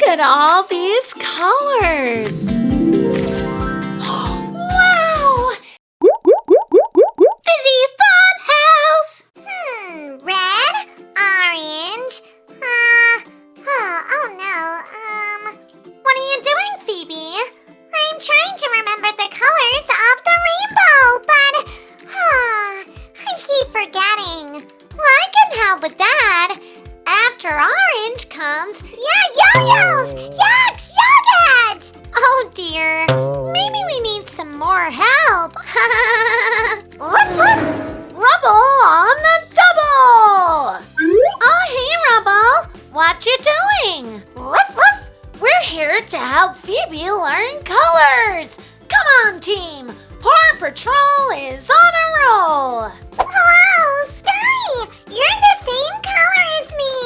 at all these colors! Wow! Fizzy Fun House! Red, orange, oh no, what are you doing, Phoebe? I'm trying to remember the colors of the rainbow, but, I keep forgetting. Well, I can help with that. After orange comes, yo-yos! Yucks! Yogurt! Oh dear, maybe we need some more help. Ruff, ruff. Rubble on the double! Oh, hey, Rubble. What you doing? Ruff, ruff. We're here to help Phoebe learn colors. Come on, team. Paw Patrol is on a roll. Wow, Sky! You're the same color as me!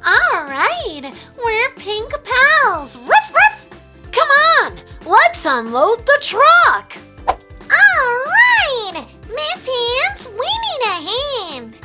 All right, we're pink pals. Ruff, ruff. Come on, let's unload the truck. All right! Miss Hands, we need a hand.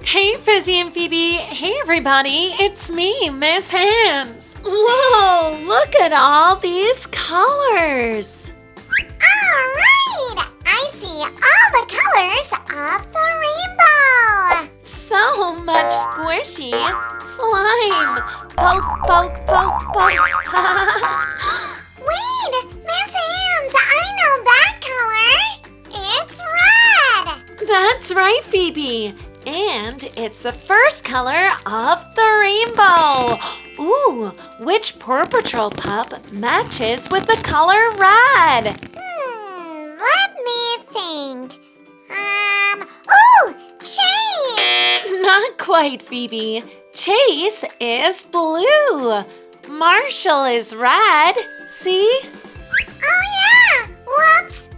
Hey, Fizzy and Phoebe. Hey, everybody. It's me, Miss Hands. Whoa, look at all these colors. All right! I see all the colors of the rainbow. So much squishy slime. Poke, poke, poke, poke. Wait, Miss Hands, I know that color. It's red. That's right, Phoebe. And it's the first color of the rainbow. Ooh, which Paw Patrol pup matches with the color red? Let me think. Oh, Chase! Not quite, Phoebe. Chase is blue. Marshall is red. See? Oh, yeah! Whoops!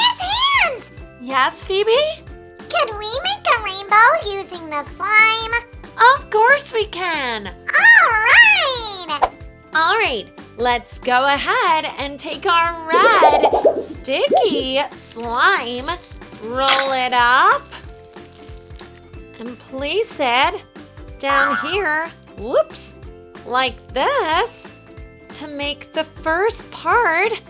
Miss Hands! Yes, Phoebe? Can we make a rainbow using the slime? Of course we can. All right, let's go ahead and take our red sticky slime, roll it up, and place it down here, whoops, like this, to make the first part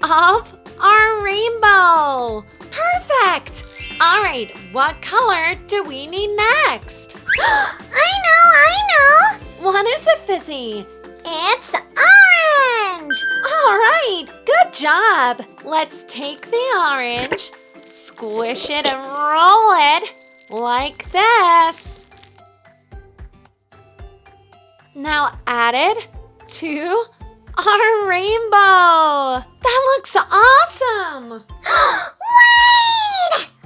of our rainbow. Perfect! All right, what color do we need next? I know! What is it, Fizzy? It's orange! All right, good job. Let's take the orange, squish it and roll it like this. Now add it to our rainbow. That looks awesome. Wait!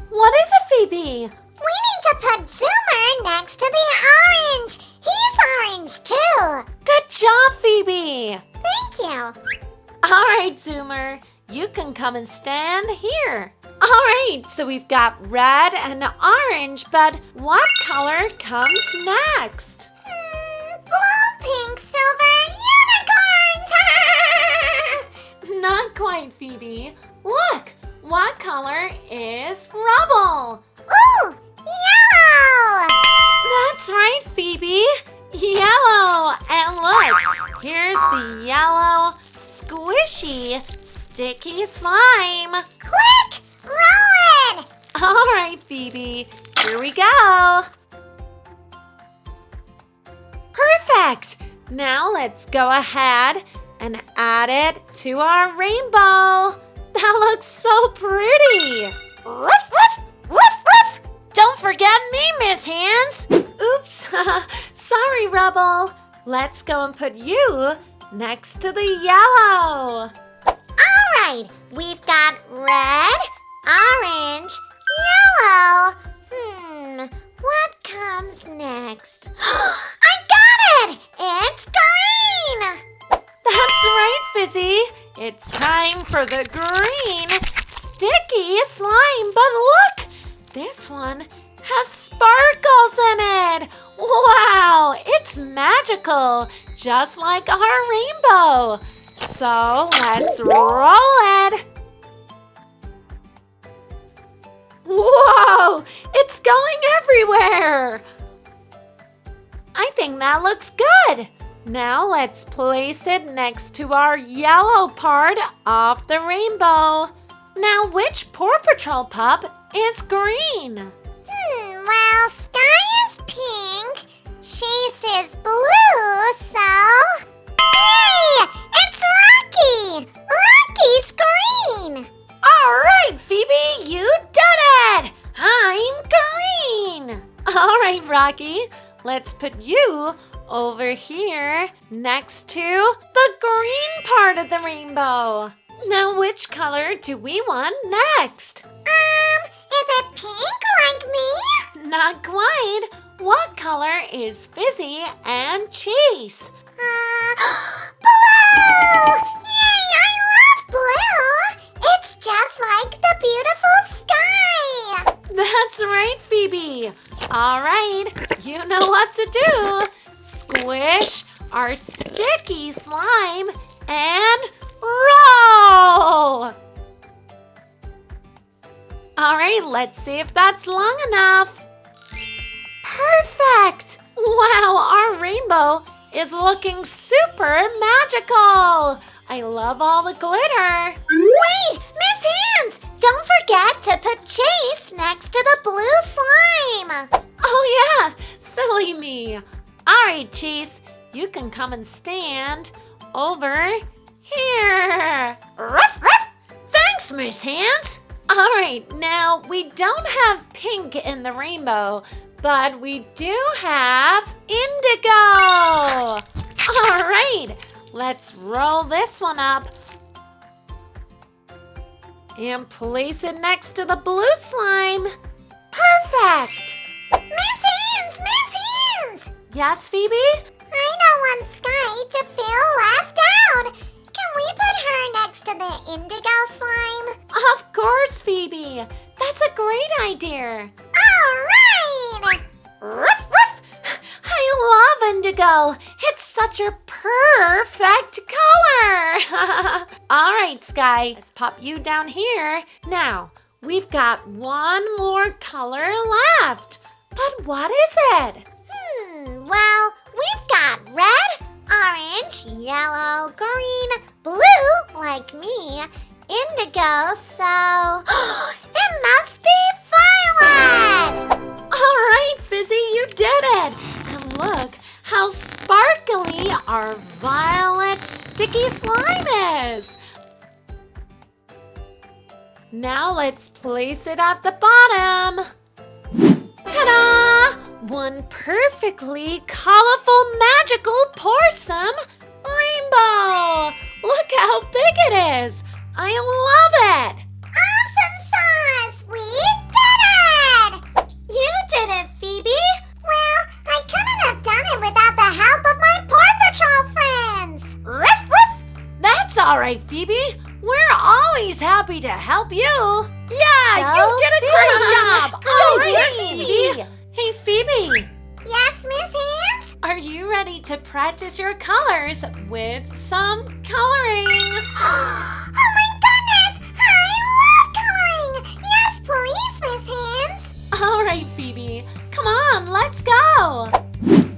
What is it, Phoebe? We need to put Zoomer next to the orange. He's orange too. Good job, Phoebe. Thank you. All right, Zoomer, you can come and stand here. All right, so we've got red and orange, but what color comes next? Blue, pink, silver, unicorns! Not quite, Phoebe. Look, what color is rubble? Ooh, yellow! That's right, Phoebe. Yellow. And look, here's the yellow, squishy, sticky slime. Quick, roll it! All right, Phoebe, here we go. Perfect. Now let's go ahead and add it to our rainbow. That looks so pretty. Ruff, ruff, ruff, ruff. Don't forget me, Miss Hands. Oops, sorry, Rubble. Let's go and put you next to the yellow. All right, we've got red, orange, yellow. What comes next? I got it! It's green! That's right, Fizzy. It's time for the green sticky slime. But look, this one has sparkles in it. Wow, it's magical, just like our rainbow. So let's roll it. Whoa, it's going everywhere. I think that looks good. Now let's place it next to our yellow part of the rainbow. Now which Paw Patrol pup is green? Well, Sky is pink, Chase is blue, so... Hey! It's Rocky! Rocky's green! All right, Phoebe, you did it! I'm green! All right, Rocky, let's put you over here next to the green part of the rainbow. Now, which color do we want next? Is it pink like me? Not quite. What color is Fizzy and Chase? Blue! Yay, I love blue! It's just like the beautiful sky! That's right, Phoebe. All right, you know what to do. Squish our sticky slime and roll! All right, let's see if that's long enough. Perfect! Wow, our rainbow is looking super magical. I love all the glitter. Wait, Miss Hands! Don't forget to put Chase next to the blue slime! Oh yeah, silly me. All right, Chase, you can come and stand over here. Ruff, ruff. Thanks, Miss Hands. All right, now we don't have pink in the rainbow, but we do have indigo. All right, let's roll this one up and place it next to the blue slime. Perfect. Miss Hands! Miss Hands! Yes, Phoebe? I don't want Sky to feel left out. Can we put her next to the indigo slime? Of course, Phoebe. That's a great idea. All right! Ruff, ruff. I love indigo. It's such a perfect color. All right, Sky, let's pop you down here. Now, we've got one more color left. But what is it? Well, we've got red, orange, yellow, green, blue, like me, indigo, so it must be violet! All right, Fizzy, you did it. And look how sparkly our violet sticky slime is. Now let's place it at the bottom. Ta-da! One perfectly colorful magical poursome rainbow! Look how big it is! I love it! Awesome sauce! We did it! You did it, Phoebe! Well, I couldn't have done it without the help of my Paw Patrol friends! Ruff, ruff! That's all right, Phoebe. We're always happy to help you. Yeah, you did a great job. Go Phoebe. Hey, Phoebe. Yes, Miss Hands? Are you ready to practice your colors with some coloring? Oh my goodness! I love coloring! Yes, please, Miss Hands! All right, Phoebe. Come on, let's go.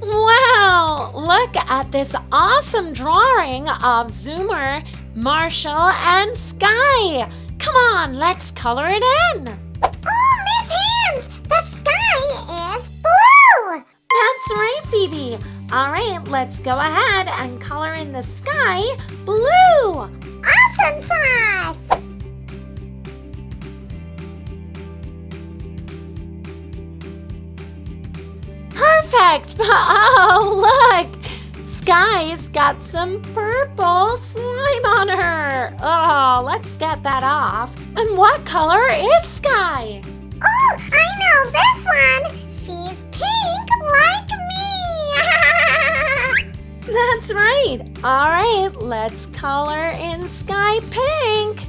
Wow, look at this awesome drawing of Zoomer, Marshall, and Sky. Come on, let's color it in. Oh, Miss Hands! The sky is blue! That's right, Phoebe. All right, let's go ahead and color in the sky blue. Awesome sauce! Perfect. Oh, look. Sky's got some purple slime on her. Oh, let's get that off. And what color is Sky? Oh, I know this one! She's pink like me! That's right. All right, let's color in Sky pink.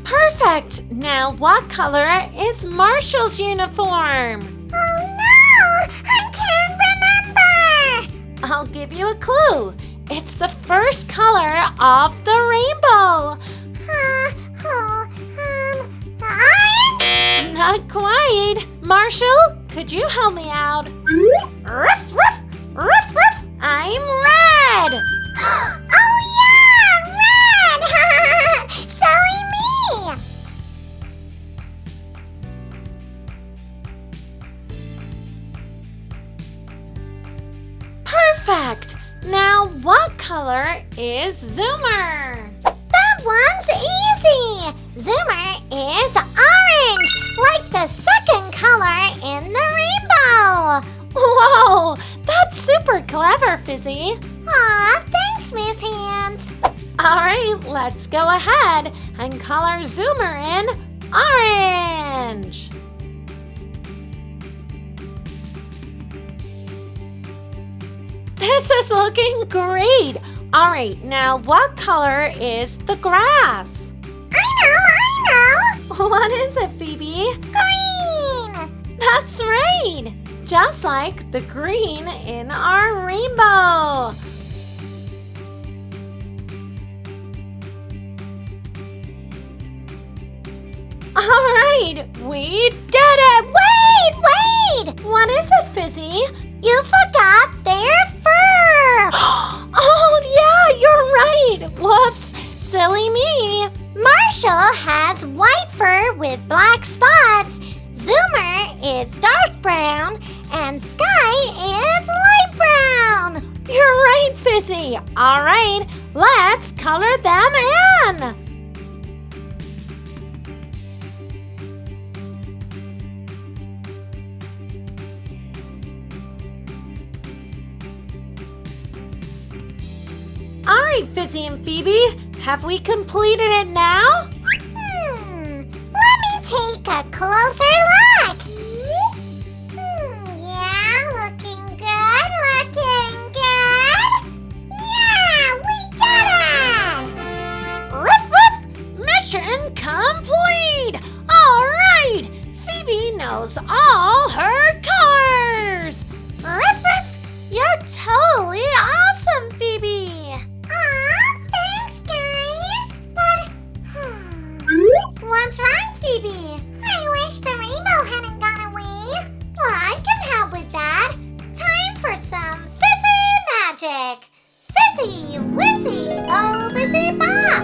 Perfect. Now, what color is Marshall's uniform? Oh no! I can't remember! I'll give you a clue. It's the first color of the rainbow. Orange? Not quite. Marshall, could you help me out? Ruff, ruff, ruff, ruff. I'm red. Oh yeah, red! Silly me! Perfect. Now what color is Zoomer? That one's easy! Zoomer is orange, like the second color in the rainbow! Whoa, that's super clever, Fizzy. Aw, thanks, Miss Hands! Alright, let's go ahead and color Zoomer in orange. This is looking great. Alright, now what color is the grass? I know! What is it, Phoebe? Green! That's right! Just like the green in our rainbow. Alright, we did it! Wait! What is it, Fizzy? You forgot their fur! Oh, yeah, you're right! Whoops, silly me. Marshall has white fur with black spots. Zoomer is dark brown. And Sky is light brown. You're right, Fizzy. Alright, let's color them in. Alright, Fizzy and Phoebe, have we completed it now? Let me take a closer look. Yeah, looking good. Yeah, we did it! Ruff, ruff! Mission complete! Alright, Phoebe knows all her colors! Ruff, ruff! You're totally awesome, Phoebe! Aw, thanks, guys. But, what's wrong, Phoebe? I wish the rainbow hadn't gone away. Well, I can help with that. Time for some fizzy magic. Fizzy, whizzy, oh, busy bop.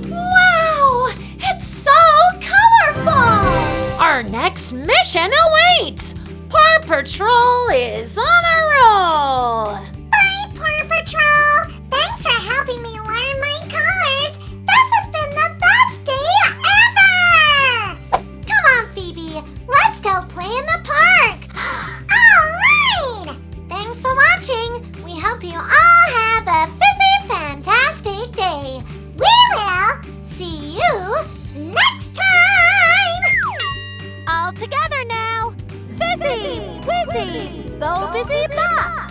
Wow! It's so colorful! Our next mission awaits! Paw Patrol is on a roll! Bye, Paw Patrol! Thanks for helping me learn my colors! This has been the best day ever! Come on, Phoebe, let's go play in the park! Alright! Thanks for watching! We hope you all have a fizzy fantastic day! We will see you next time! All together now! Fizzy, Whizzy, Bo Busy Bop!